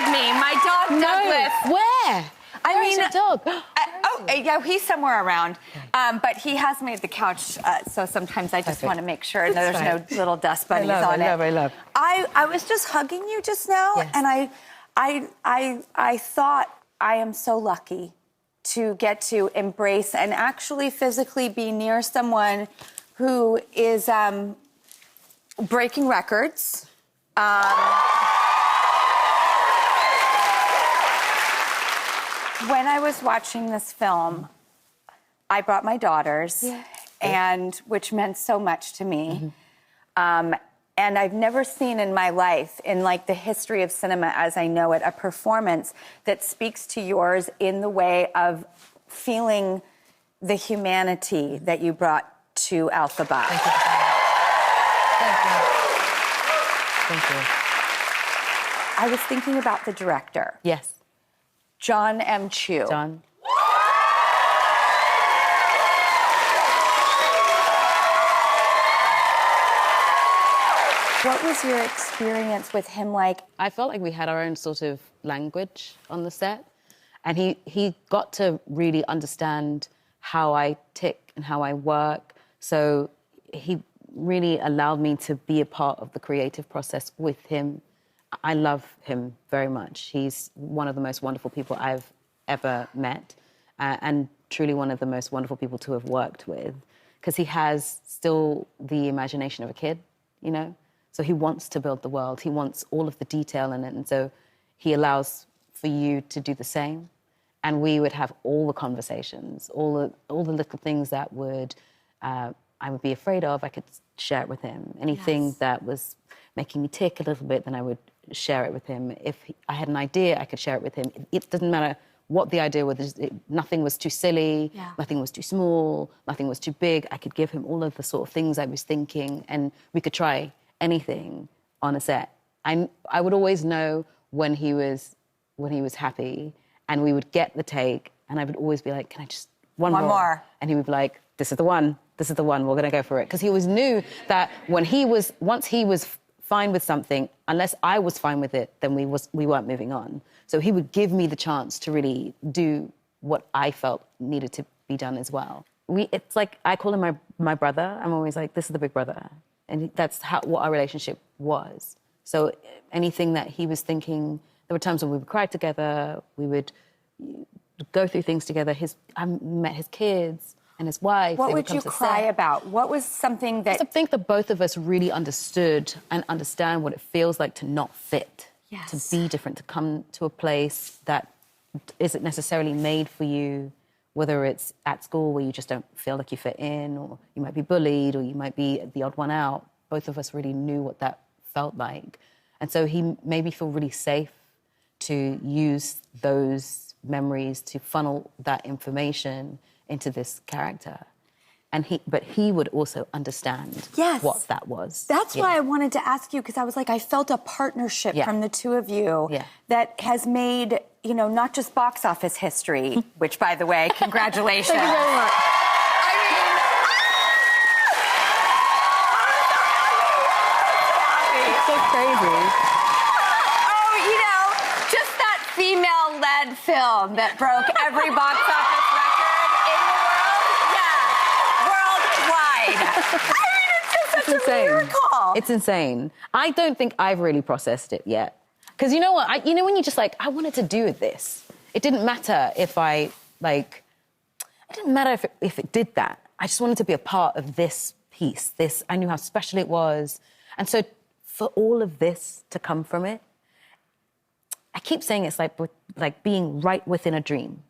with me. My dog Douglas. Where? I mean, Where's your dog? yeah, he's somewhere around. But he has made the couch, so sometimes I just want to make sure there's no little dust bunnies on it. I love. I was just hugging you just now, and I thought I am so lucky to get to embrace and actually physically be near someone who is breaking records. When I was watching this film, I brought my daughters, and which meant so much to me. And I've never seen in my life, in like the history of cinema as I know it, a performance that speaks to yours in the way of feeling the humanity that you brought to Alphaba. Thank you. Thank you. I was thinking about the director. Yes. Jon M. Jon. What was your experience with him like? I felt like we had our own sort of language on the set. And he got to really understand how I tick and how I work. So he really allowed me to be a part of the creative process with him. I love him very much. He's one of the most wonderful people I've ever met, and truly one of the most wonderful people to have worked with, because he has still the imagination of a kid, you know? So he wants to build the world. He wants all of the detail in it, and so he allows for you to do the same. And we would have all the conversations, all the little things that I would be afraid of, I could share it with him. Anything that was making me tick a little bit, then I would share it with him. If I had an idea, I could share it with him. It doesn't matter what the idea was. Nothing was too silly, nothing was too small, nothing was too big. I could give him all of the sort of things I was thinking, and we could try anything on a set. I would always know when he was happy, and we would get the take, and I would always be like, can I just, one more? And he would be like, this is the one, we're gonna go for it. Because he always knew that once he was fine with something, unless I was fine with it, then we weren't moving on. So he would give me the chance to really do what I felt needed to be done as well. It's like, I call him my brother. I'm always like, this is the big brother. And that's what our relationship was. So anything that he was thinking, there were times when we would cry together, we would go through things together. I met his kids and his wife. What would you cry about? What was something that... I think that both of us really understood and understand what it feels like to not fit, to be different, to come to a place that isn't necessarily made for you, whether it's at school where you just don't feel like you fit in, or you might be bullied, or you might be the odd one out. Both of us really knew what that felt like. And so he made me feel really safe to use those memories to funnel that information into this character. But he would also understand what that was. That's why I wanted to ask you, because I was like, I felt a partnership from the two of you that has made, you know, not just box office history, which, by the way, congratulations. Thank you very much. It's so crazy. Oh, you know, just that female-led film that broke every box office record in the world. Yeah, worldwide. I mean, it's just such a miracle. It's insane. I don't think I've really processed it yet. Because you know what? You know when you're just like, I wanted to do this. It didn't matter if it didn't matter if it did that. I just wanted to be a part of this piece. I knew how special it was. And so for all of this to come from it, I keep saying it's like being right within a dream.